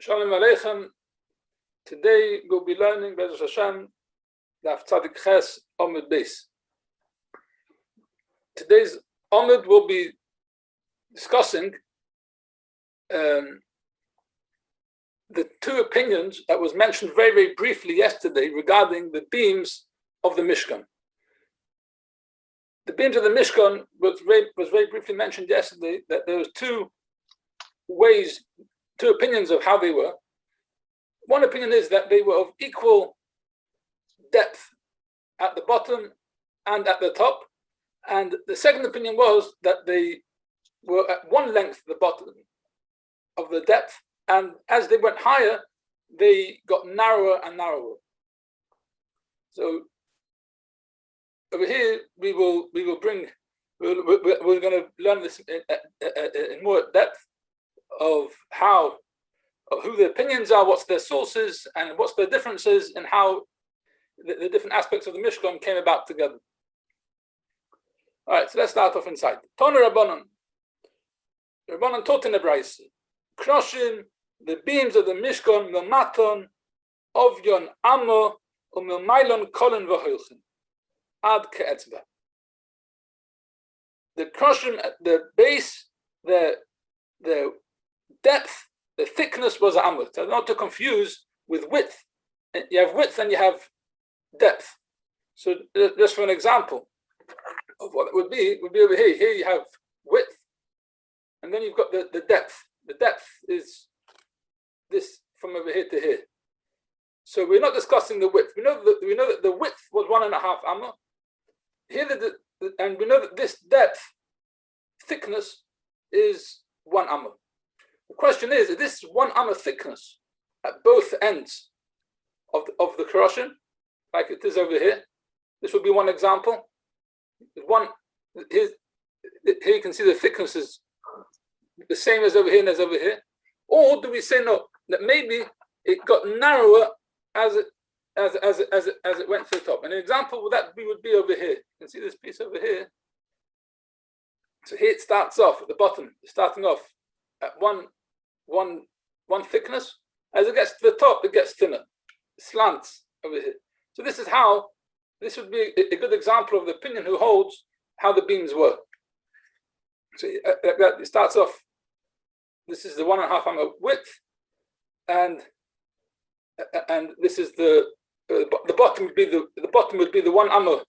Shalom Aleichem. Today we'll be learning Be'ez Hashem Daf Tzadik Ches Amud Beis. Today's Amud will be discussing the two opinions that was mentioned very, very briefly yesterday regarding the beams of the Mishkan. The beams of the Mishkan was very briefly mentioned yesterday, that there was two opinions of how they were. One opinion is that they were of equal depth at the bottom and at the top. And the second opinion was that they were at one length the bottom of the depth, and as they went higher, they got narrower and narrower. So over here we're going to learn this in more depth of who the opinions are, what's their sources, and what's their differences, and how the different aspects of the Mishkan came about together. All right, so let's start off inside. Tonu Rabbanan taught in the Braise, crushing the beams of the Mishkan, milmaton, ovyon amo, umilmailon kolin v'hoilchin, ad ke'etzba. The crushing at the base, the depth, the thickness was Amud. So not to confuse with width. You have width and you have depth. So just for an example of what it would be over here. Here you have width, and then you've got the depth. The depth is this from over here to here. So we're not discussing the width. We know that the width was 1.5 amma. Here and we know that this depth, thickness, is 1 amma. The question is this 1 amma thickness at both ends of the corrosion, like it is over here? This would be one example. Here you can see the thickness is the same as over here and as over here. Or do we say no, that maybe it got narrower as it went to the top? And an example of that would be over here. You can see this piece over here. So here it starts off at the bottom, starting off at one thickness. As it gets to the top, it gets thinner. It slants over here. So this would be a good example of the opinion who holds how the beams were. So it starts off. This is the 1.5 amma width, and this is the bottom would be the 1 amma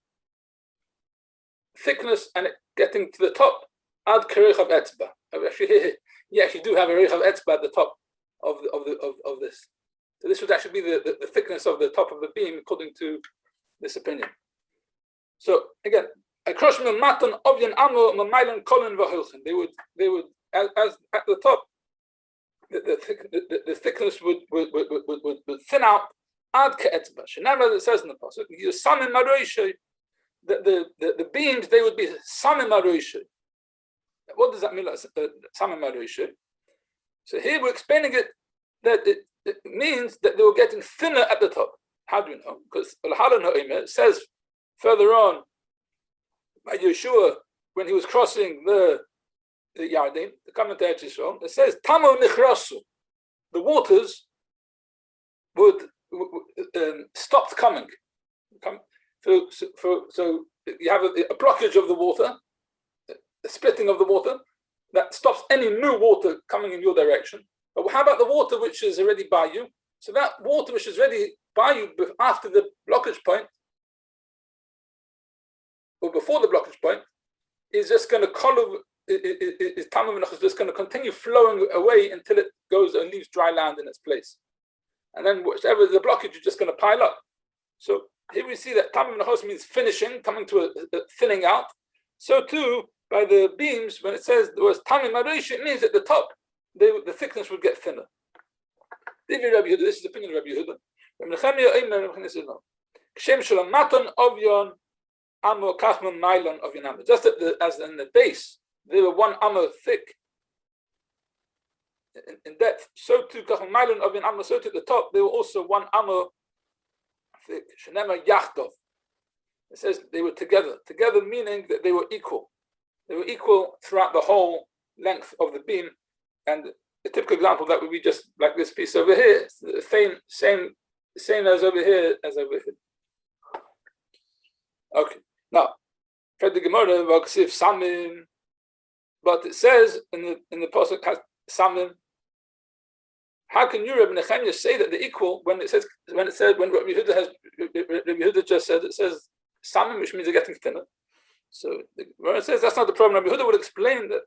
thickness, and it getting to the top. Ad kerechav etzba. You actually do have a rechav etzba at the top of this. So this would actually be the thickness of the top of the beam according to this opinion. So again, across maton ovyan amo mailon kolin v'hoilchin. They would as at the top, the thickness would thin out ad ke'etzba. Shenamar, it says in the pasuk, you samim maroishay. The beams, they would be samim maroishay. What does that mean? Samim maroishay. So here we're explaining it that it means that they were getting thinner at the top. How do we know? Because it says further on by Yeshua when he was crossing the Yarden, the commentary to Israel, it says Tamo nichrasu. The waters would stopped coming. So you have a blockage of the water, a splitting of the water that stops any new water coming in your direction. But how about the water which is already by you? So that water which is ready by you after the blockage point, or before the blockage point, is just going to is just going to continue flowing away until it goes and leaves dry land in its place. And then whatever the blockage is just going to pile up. So here we see that Tamim Nechos means finishing, coming to a thinning out. So too, by the beams, when it says there was Tamim Mareish, it means at the top, the thickness would get thinner. This is the opinion of Rabbi Yehuda. Just as in the base, they were 1 amma thick in depth. So too, so too at the top, they were also 1 amma thick. It says they were together. Together meaning that they were equal. They were equal throughout the whole length of the beam, and it typical example that would be just like this piece over here. It's the same as over here as over here. Okay. Now, for the Gemara, Samim, but it says in the pasuk has Samim. How can you, Rabbi Nechemiah, say that they're equal when Rabbi Yehuda just said, it says Samim, which means they're getting thinner. So the Gemara says that's not the problem. Rabbi Yehuda would explain that.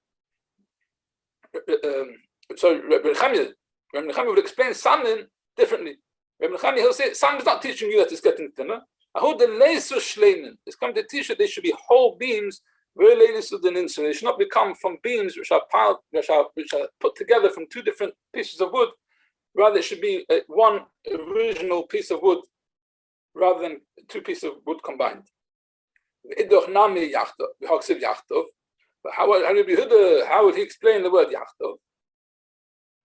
Rabbi Nechemiah would explain Samim differently. Rabbi Nechemiah, he'll say Samim is not teaching you that it's getting thinner. It's come to teach that they should be whole beams. They should not become from beams which are piled, which are put together from two different pieces of wood. Rather, it should be one original piece of wood, rather than two pieces of wood combined. But how would he explain the word yachtov?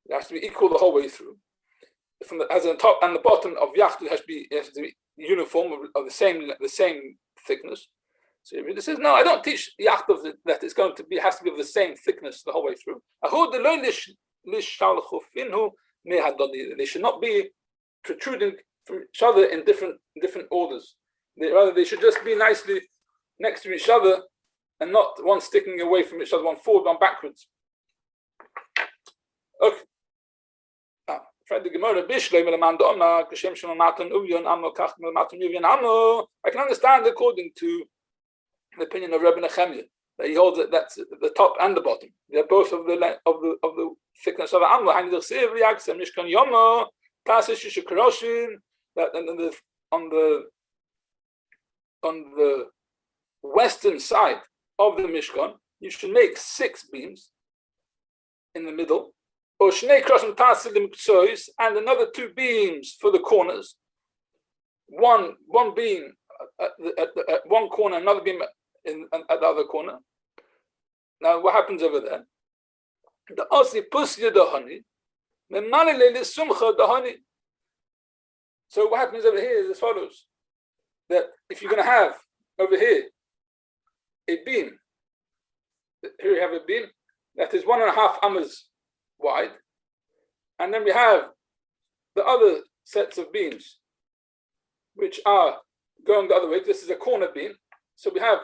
It has to be equal the whole way through. As the top and the bottom of yachtov has to be uniform, of the same thickness. So he says, no, I don't teach yachtov that it's going to be has to be of the same thickness the whole way through. They should not be protruding from each other in different orders. They should just be nicely next to each other and not one sticking away from each other, one forward, one backwards. Okay. Now, the Gemara, I can understand according to the opinion of Rabbi Nechemiah that he holds that that's the top and the bottom. They're both of the thickness of the Amud. That on the western side of the Mishkan, you should make 6 beams in the middle, or and another 2 beams for the corners. One beam at one corner, another beam at the other corner. Now, what happens over there? The Asi Pusya Dahani, Dahani. So what happens over here is as follows: that if you're going to have over here a beam, here you have a beam that is 1.5 amas wide, and then we have the other sets of beams which are going the other way. This is a corner beam, so we have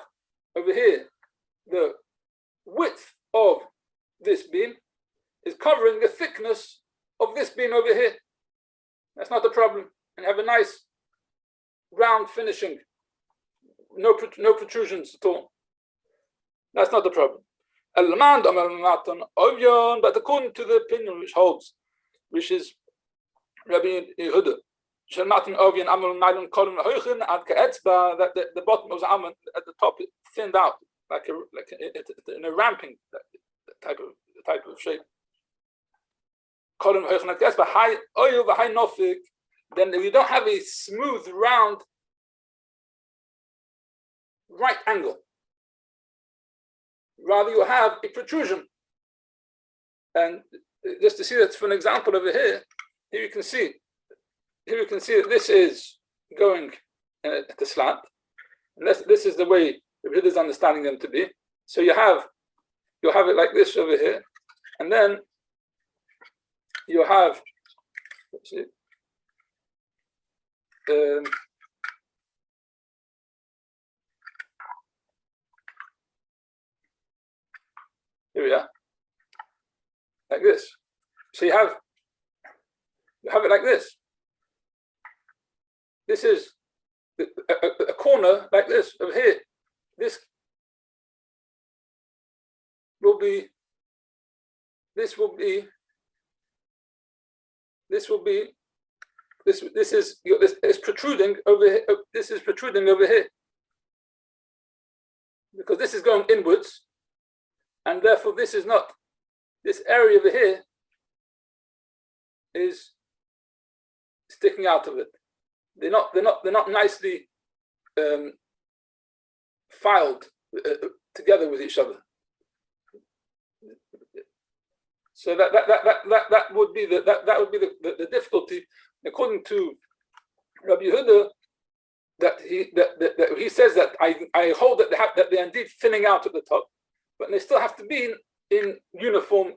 over here the width of this beam is covering the thickness of this beam over here. That's not the problem. And have a nice round finishing, no protrusions at all. That's not the problem. But according to the opinion which is Rabbi Yehuda, that the bottom of the almond at the top is thinned out like in a ramping type of shape. Then you don't have a smooth, round, right angle. Rather, you have a protrusion. And just to see that for an example over here, here you can see that this is going at the slant. And this is the way the Buddha is understanding them to be. So you'll have it like this over here, and then you have, let's see, here we are, like this. So you have it like this. This is a corner like this over here. This is protruding over here. This is protruding over here because this is going inwards, and therefore this area over here is sticking out of it. They're not nicely filed together with each other. So that would be the difficulty, according to Rabbi Yehuda, that he says that I hold that they're indeed thinning out at the top, but they still have to be in uniform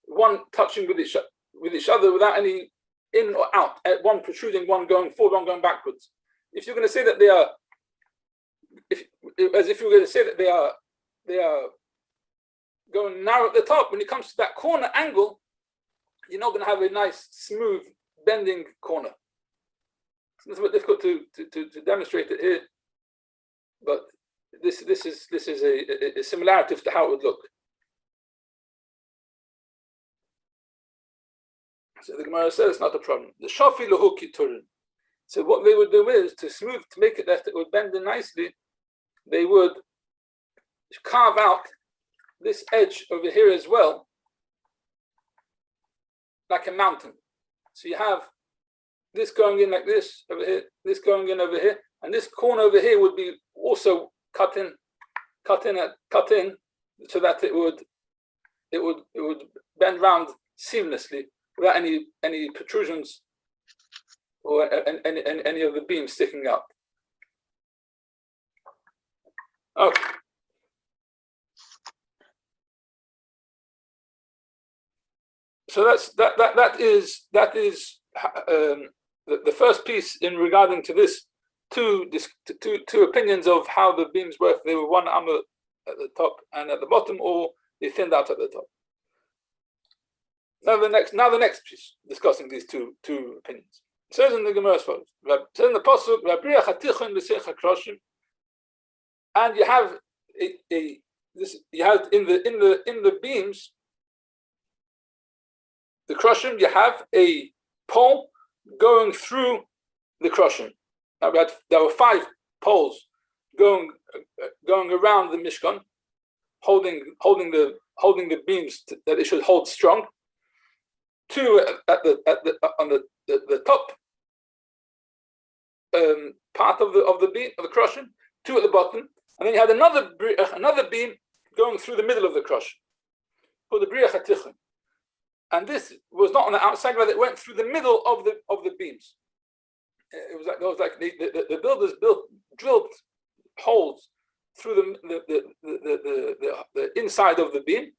one touching with each other without any in or out, one protruding, one going forward, one going backwards. If you're going to say that they are, as if you were going to say that they are going narrow at the top, when it comes to that corner angle, you're not going to have a nice, smooth, bending corner. So it's a bit difficult to demonstrate it here, but this is a similarity to how it would look. So the Gemara says it's not a problem. The shafi lahu kiturin. So what they would do is to make it that it would bend in nicely. They would carve out this edge over here as well, like a mountain. So you have this going in like this over here, this going in over here, and this corner over here would be also cut in, so that it would bend round seamlessly without any protrusions or any of the beams sticking out. Okay. So that is the first piece in regarding to this two opinions of how the beams were. If they were one amud at the top and at the bottom, or they thinned out at the top. Now the next piece discussing these two opinions. It says in the Gemara as follows. It says in the pasuk, and you have you have in the beams, the crushing, you have a pole going through the crushing. Now there were 5 poles going around the Mishkan, holding the beams that it should hold strong. 2 on the top part of the beam of the crushing, 2 at the bottom, and then you had another beam going through the middle of the crushing, called the Briach HaTichon. And this was not on the outside, but it went through the middle of the beams. It was like the builders drilled holes through the inside of the beam,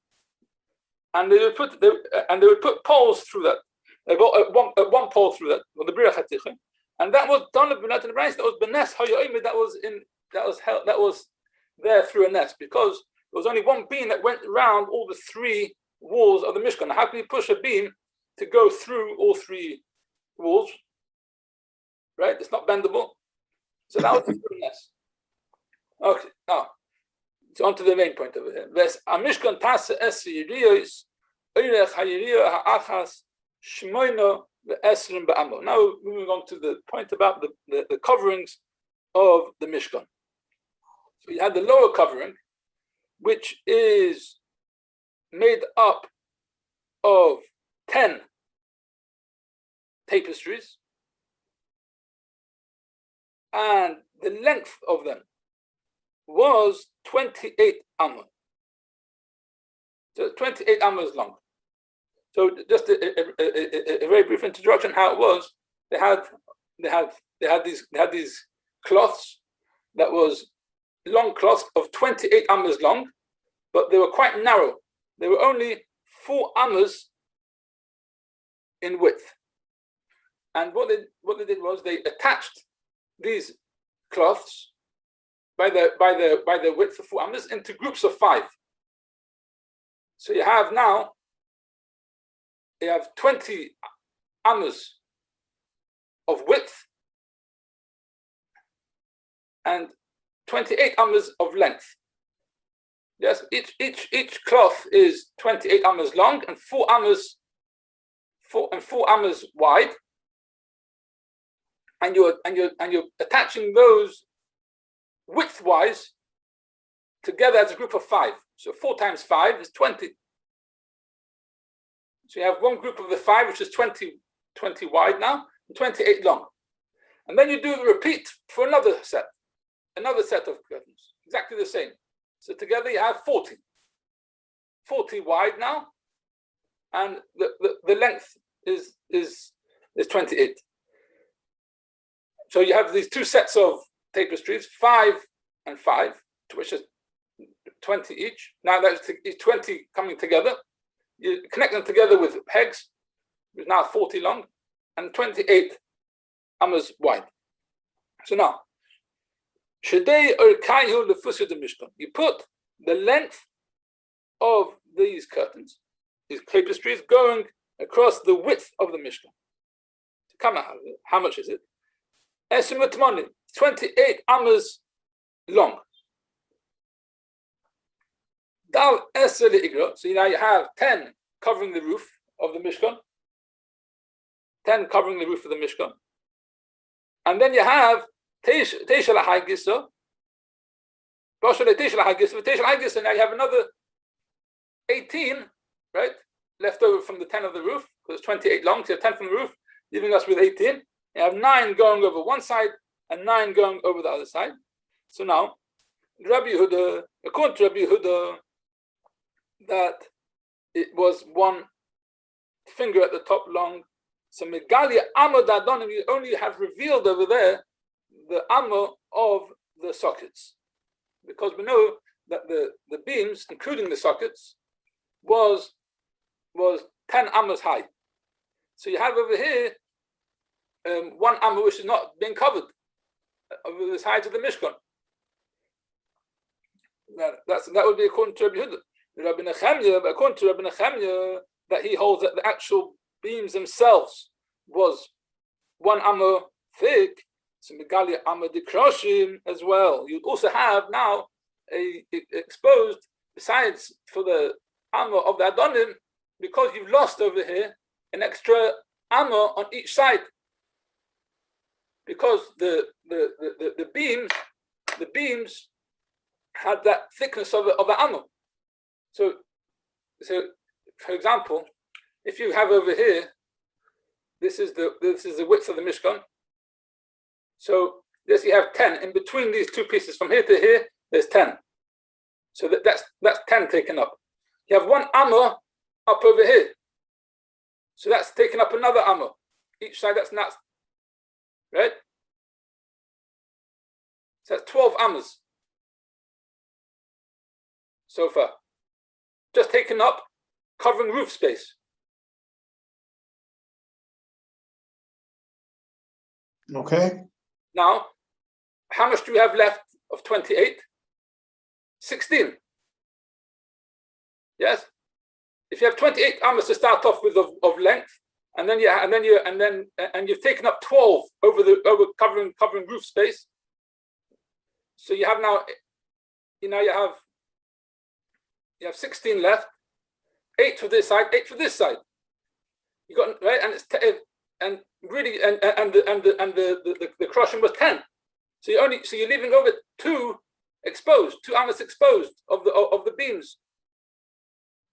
and they would put poles through that. They got one pole through that, or the Briach HaTichon, and that was done in the Brackman. That was benes hayomi. That was there through a nest, because there was only one beam that went around all the 3 walls of the Mishkan. How can you push a beam to go through all 3 walls? Right? It's not bendable. So that was the nest. Okay, now so on to the main point over here. Ves Mishkan tase es yiriyos oirech hayiriyo ha'achas shmoino ve'esrim ba'amo. Now moving on to the point about the coverings of the Mishkan. So you had the lower covering, which is made up of 10 tapestries, and the length of them was 28 amud. So 28 amud long. So just a very brief introduction how it was. They had these cloths that was long cloths of 28 amud long, but they were quite narrow. They were only 4 amud in width. And what they did was they attached these cloths by the width of 4 amud into groups of 5. So you have 20 amud of width and 28 amud of length. Yes, each cloth is 28 amud long and 4 amud wide, and you're attaching those width-wise together as a group of 5. So 4 times 5 is 20. So you have one group of the 5, which is 20 wide now, and 28 long. And then you do the repeat for another set of curtains, exactly the same. So together you have 40 wide now, and the length is 28. So you have these 2 sets of tapestries, 5 and 5, which is 20 each. Now that's 20 coming together, You connect them together with pegs, which is now 40 long and 28 amas wide. So now, Shadei Urkayu Lefusu de Mishkan. You put the length of these curtains, these tapestries, going across the width of the Mishkan. How much is it? 28 amas long. Dal Eser Igro. So now you have 10 covering the roof of the Mishkan. 10 covering the roof of the Mishkan. And then you have Teisha Lahagisa. Now you have another 18, right? Left over from the 10 of the roof, because it's 28 long, so you have 10 from the roof, leaving us with 18. You have 9 going over one side and 9 going over the other side. So now, Rabbi Yehuda, according to Rabbi Yehuda, that it was 1 finger at the top long. So Megalia Amud Adonim, you only have revealed over there the Amud of the sockets. Because we know that the beams, including the sockets, was 10 amas high. So you have over here 1 amma which is not being covered over the sides of the Mishkan. That would be according to Rabbi Yehuda. Rabbi Nechemia, according to Rabbi Nechemia, that he holds that the actual beams themselves was 1 amma thick. So Megalia amma dikroshim as well. You also have now a exposed, besides for the amma of the Adonim, because you've lost over here an extra amma on each side. Because the beams had that thickness of the amma. So for example, if you have over here, this is the width of the Mishkan. So this you have 10 in between these two pieces. From here to here, there's 10. So that's 10 taken up. You have 1 amma up over here. So that's taken up another amma. Each side, that's not right. So that's 12 ammas so far. Just taken up, covering roof space. Okay. Now, how much do we have left of 28? 16. Yes. If you have 28 ammas to start off with of length, and you've taken up 12 over covering roof space. So you have now, you have 16 left, 8 for this side, 8 for this side. You got right, and it's and really the crushing was 10. So you're leaving over 2 exposed, 2 ammas exposed of the beams.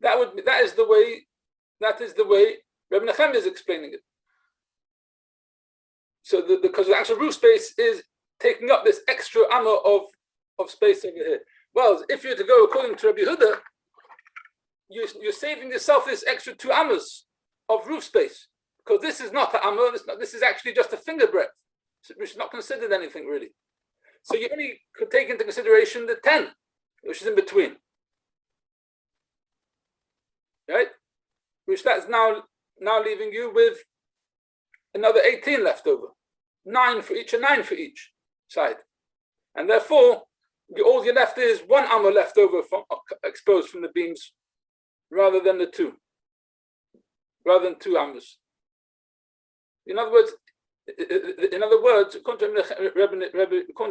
That is the way Rabbi Nechemia is explaining it. So because the actual roof space is taking up this extra amma of space over here. Well, if you're to go according to Rabbi Yehuda, you're saving yourself this extra 2 ammas of roof space, because this is not an amma. This is actually just a finger breadth, which is not considered anything really. So you only could take into consideration the 10, which is in between, right? Which that's now leaving you with another 18 left over, 9 for each and 9 for each side, and therefore all you're left is 1 amma left over exposed from the beams, rather than 2 ammas. In other words, according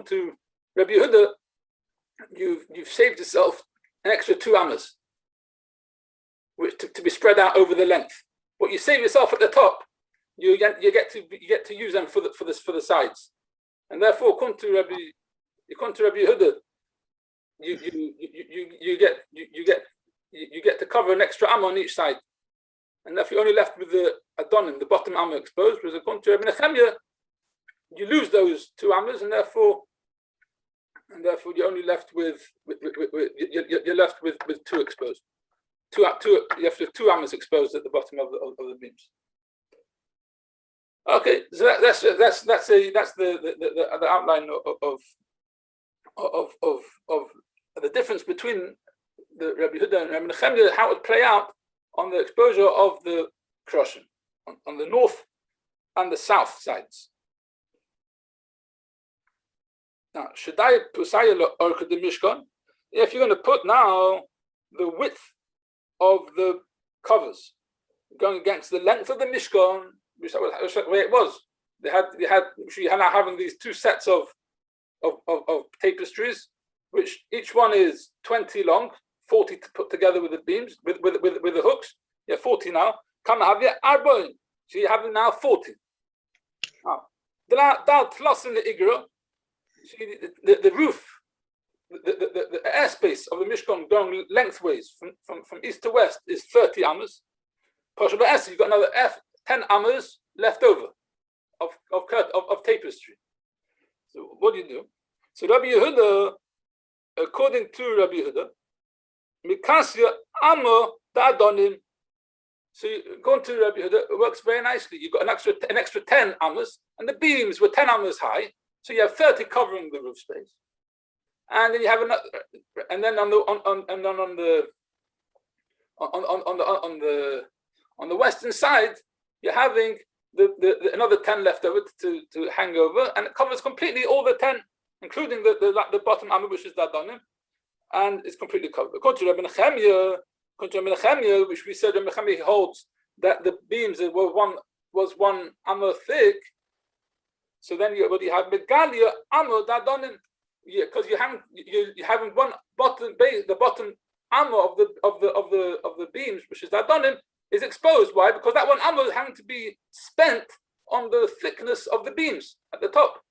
to Rabbi Yehuda, you've saved yourself an extra 2 ammas, which to be spread out over the length. What you save yourself at the top, you get to use them for the sides, and therefore, according to Rabbi Yehuda, you get to cover an extra amma on each side, and if you're only left with the adonim, the bottom amma exposed, whereas according to Rabbi Nechemia, you lose those 2 ammas, and therefore you're only left with you're left with 2 exposed. You have to have 2 ammas exposed at the bottom of the beams. Okay, so that's the outline of the difference between the Rabbi Yehuda and Rabbi Nechemia, how it would play out on the exposure of the Kroshim, on the north and the south sides. Now, Shadai Pusayala Orka the Mishkan, if you're going to put now the width of the covers going against the length of the Mishkan, which was the way it was. You're now having these two sets of tapestries, which each one is 20 long, 40 to put together with the beams, with the hooks. You have 40 now. Come have your arbon. So you have now 40. Now, the roof, the airspace of the Mishkan going lengthways from east to west is 30 amas. You've got another 10 amas left over of tapestry. So what do you do? So Rabbi Yehuda, according to Rabbi Yehuda, Mikasya Amma Dadonim. So going to Rabbi Yehuda, it works very nicely. You've got an extra 10 amas, and the beams were 10 amas high, so you have 30 covering the roof space. And then you have another, and then on the western side, you're having the another 10 left over to hang over, and it covers completely all the 10, including the bottom amma, which is Dadonim, and it's completely covered. According to Rabbi Nechemia, which we said Rabbi Nechemia holds that the beams was one amma thick. So then you have Megalia amma Dadonim. Yeah, because you're having one bottom base, the bottom amma of the beams, which is Dadonim, is exposed. Why? Because that one amma is having to be spent on the thickness of the beams at the top.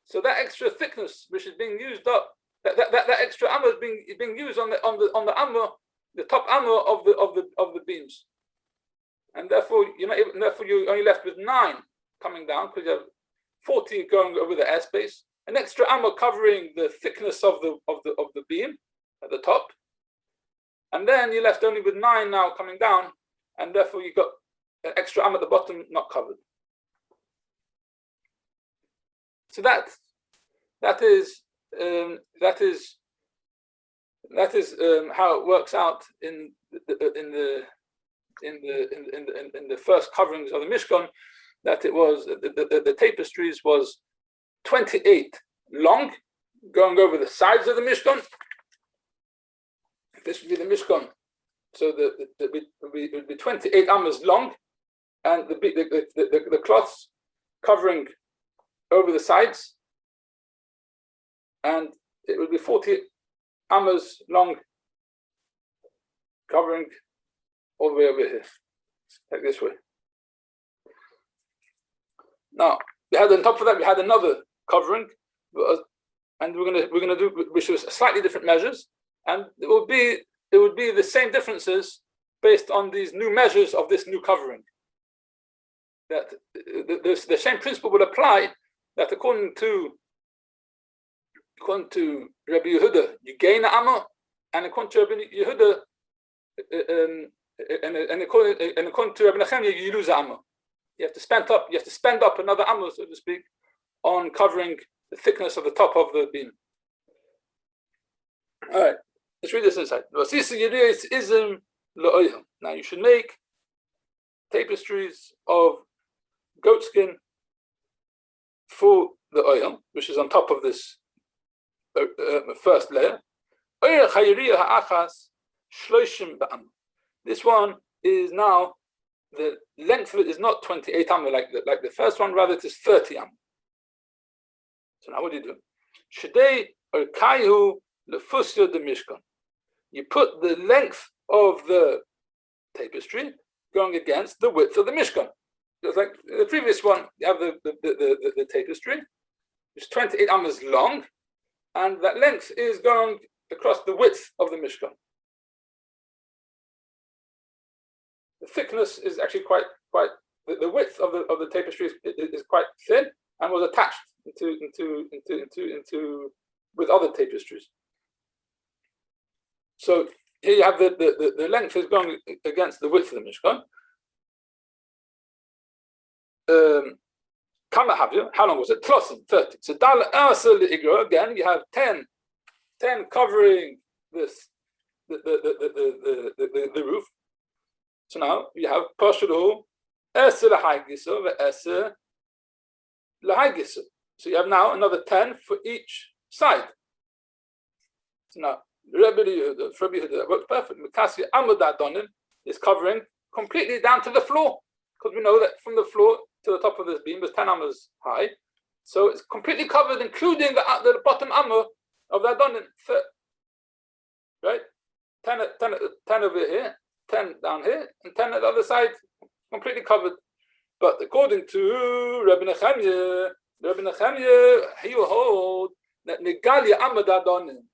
So that extra thickness, which is being used up, that extra amma is being used on the amma, the top amma of the beams, and therefore you're only left with 9 coming down because you have 40 going over the airspace, an extra amma covering the thickness of the beam at the top, and then you're left only with 9 now coming down, and therefore you've got an extra amma at the bottom not covered. So that is how it works out in the first coverings of the Mishkan. That it was the tapestries was 28 long, going over the sides of the Mishkan. This would be the Mishkan, so it would be 28 amas long, and the cloths covering over the sides, and it would be 40 amas long, covering all the way over here, like this way. Now we had on top of that, we had another covering, and we're gonna do which was slightly different measures, and it would be the same differences based on these new measures of this new covering. That the same principle would apply. That according to Rabbi Yehuda, you gain an amma, and according to Rabbi Yehuda, and according to Rabbi Nechemia, you lose an amma. You have to spend up another amma, so to speak, on covering the thickness of the top of the beam. All right, let's read this inside. Now you should make tapestries of goat skin for the oil, which is on top of this first layer. This one is now, the length of it is not 28 amma like the first one, rather it is 30 amma. So now what do you do? Shadei or kaihu lefusyo de mishkan. You put the length of the tapestry going against the width of the mishkan. Just like the previous one, you have the tapestry, which is 28 amas long, and that length is going across the width of the mishkan. The thickness is actually quite the width of the tapestry is quite thin, and was attached into with other tapestries. So here you have the length is going against the width of the mishkan. How long was it? 30. So again, you have 10 covering this the roof. So now you have Pashalu Eser Lahagisa Eser Lahagisa. So you have now another 10 for each side. So now Rabbi Yehuda works perfect. Mikasi Amud Adonim is covering completely down to the floor, because we know that from the floor to the top of this beam is 10 amas high. So it's completely covered, including the bottom amma of the Adonim. Right? 10 over here, 10 down here, and 10 at the other side, completely covered. But according to Rabbi Nechemia, he will hold that Nigalia Amma Adonim,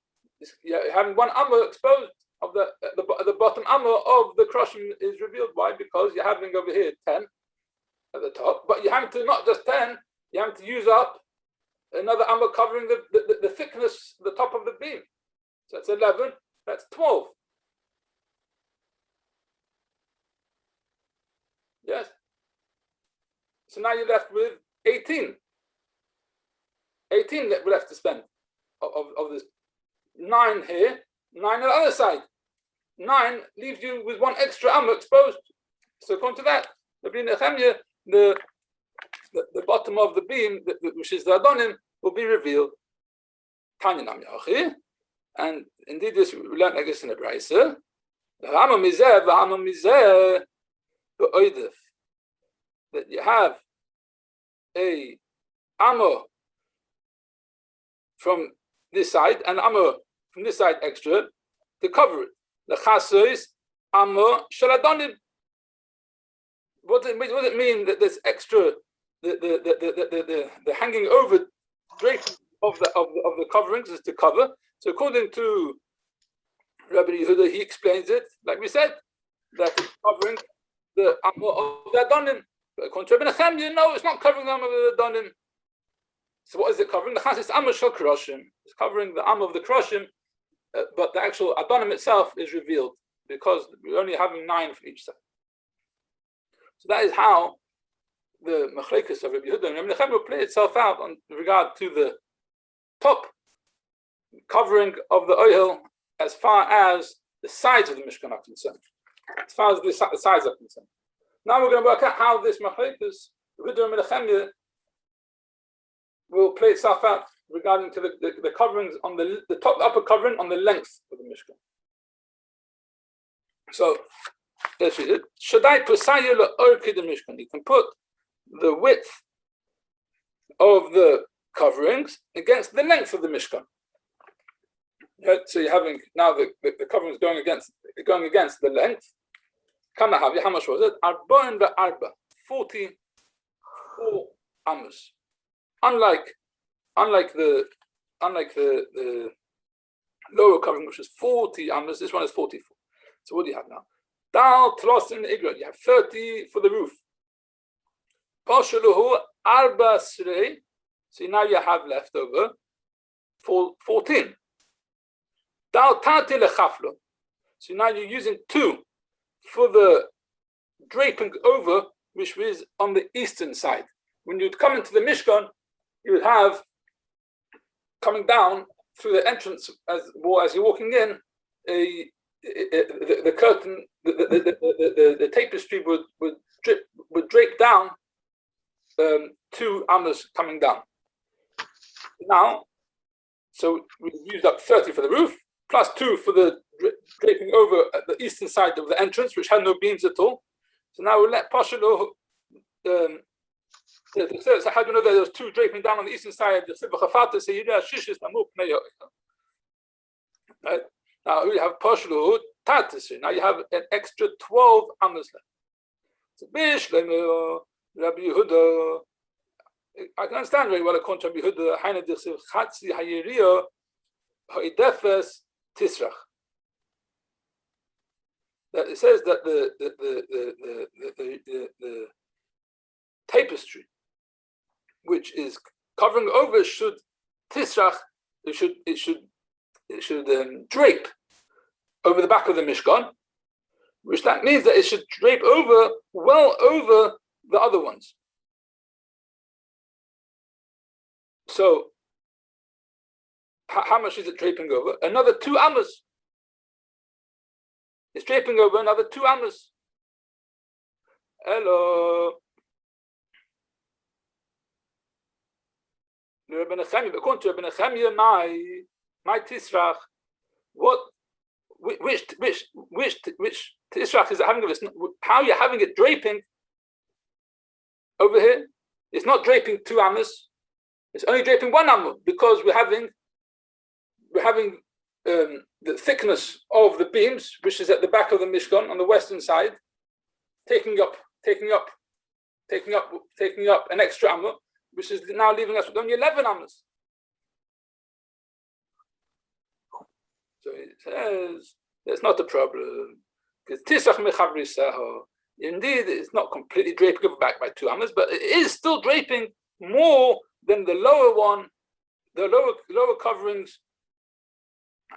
having one amma exposed of the bottom amma of the crushing is revealed. Why? Because you're having over here 10 at the top, but you have to not just 10, you have to use up another amma covering the thickness, the top of the beam. So that's 11, that's 12. Yes. So now you're left with 18. 18 that we're left to spend of this. 9 here, 9 on the other side. 9 leaves you with one extra amma exposed. So according to that, the bottom of the beam, which is the Adonim, will be revealed. And indeed, this we learned, I guess, in the Brisa. That you have a amma from this side and amma from this side extra to cover it. The chasa is amma shaladonim. What does it mean that this extra, the hanging over draping of the coverings is to cover? So according to Rabbi Yehuda, he explains it like we said, that it's covering the amma of the adonim. But according to Rabbi Nechemia, no, it's not covering the amma of the adonim. So what is it covering? The chas is amma shel kroshim. It's covering the amma of the kroshim, but the actual adonim itself is revealed because we're only having 9 for each side. So that is how the machlekes of Rabbi Yehuda and Rabbi Nechemia will play itself out on regard to the top covering of the oil as far as the sides of the Mishkan are concerned. As far as the sides are concerned. Now we're going to work out how this machlekes, Rabbi Yehuda and Rabbi Nechemia, will play itself out regarding to the coverings on the top, the upper covering on the length of the Mishkan. So let's read it. Shaddai Pusayula Orki the Mishkan. You can put the width of the coverings against the length of the Mishkan. Right? So you're having now the coverings going against the length. How much was it? Arba and Arba, 44 amos. Unlike the lower covering, which is 40 amos, this one is 44. So what do you have now? Dal tlos in igra. You have 30 for the roof. Pashaluhu arba srei. So now you have left over 14. Dal tati lechaflo. So now you're using 2 for the draping over, which is on the eastern side. When you'd come into the Mishkan, you would have coming down through the entrance as you're walking in, the curtain, the tapestry would drape down 2 amas coming down. Now, so we used up 30 for the roof, plus 2 for the draping over at the eastern side of the entrance, which had no beams at all. So now we'll let Pashalo. So how do you know that there's 2 draping down on the eastern side? Right? Now we have Pashlu Tatis. Now you have an extra 12 amas left. So Rabbi Yehuda, I can understand very well according to Rabbi Yehuda, Haina Dirsiv Chatzi Hayiriya Haidefes Tisrach. That it says that the tapestry, which is covering over, should tisrach, it should drape over the back of the Mishkan, which that means that it should drape over, well over the other ones. So, how much is it draping over? Another 2 amas. It's draping over another 2 amas. Hello. According to Rabbi Nechemia, my tisrach, which tisrach is having this? How you're having it draping over here? It's not draping 2 amas. It's only draping 1 amma because we're having the thickness of the beams, which is at the back of the Mishkan on the western side, taking up an extra amma, which is now leaving us with only 11 ammas. So it says that's not the problem. Because tisach mechavrisaho, indeed, it's not completely draping over back by 2 ammas, but it is still draping more than the lower one, the lower coverings,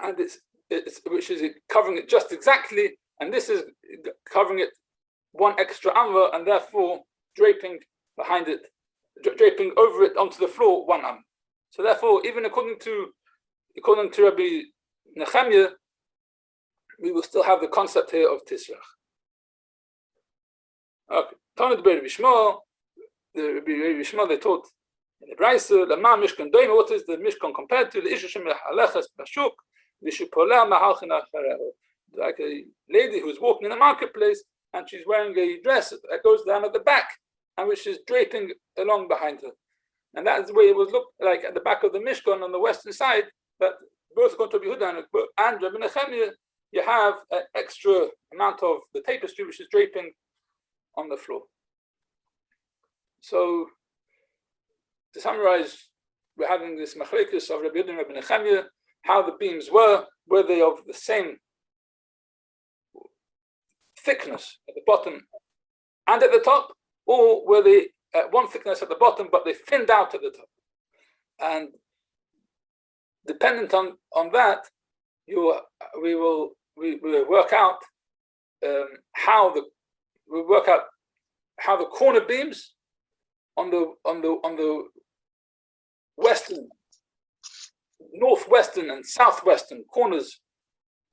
and it's which is covering it just exactly, and this is covering it 1 extra amma, and therefore draping behind it, draping over it onto the floor 1 amma. So therefore, even according to Rabbi Nechemia, we will still have the concept here of tisrach. Okay, Talmud Rabbi Shmuel, Rabbi Shmuel, they taught in the Brayso, Lama Mishkan Doima, what is the Mishkan compared to the Ishashim Halechas Bashuk, Vishupoleh Mahalchin Acharehu, like a lady who's walking in the marketplace and she's wearing a dress that goes down at the back and which is draping along behind her. And that's the way it would look like at the back of the Mishkan on the western side, that both according to Rabbi Yehuda and Rabbi Nechemia, you have an extra amount of the tapestry which is draping on the floor. So, to summarize, we're having this machlekes of Rabbi Yehuda and Rabbi Nechemia, how the beams were they of the same thickness at the bottom and at the top, or were they at one thickness at the bottom but they thinned out at the top? And dependent on that, we will work out how the corner beams on the western, northwestern and southwestern corners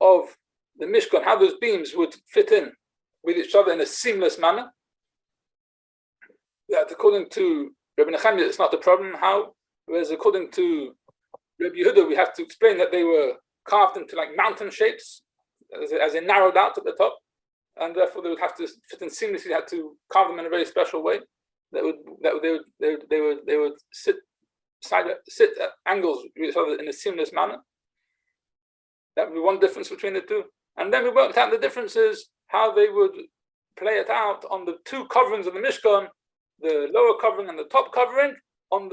of the Mishkan, how those beams would fit in with each other in a seamless manner. That according to Rabbi Nechemia, it's not a problem. How? Whereas according to Rabbi Yehuda, we have to explain that they were carved into like mountain shapes, as they narrowed out at the top, and therefore they would have to fit in seamlessly. They had to carve them in a very special way. They would sit at angles with each other in a seamless manner. That would be one difference between the two. And then we worked out the differences, how they would play it out on the 2 coverings of the Mishkan, the lower covering and the top covering, and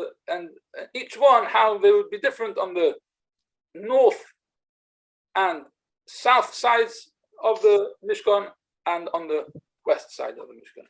each one, how they would be different on the north and south sides of the Mishkan and on the west side of the Mishkan.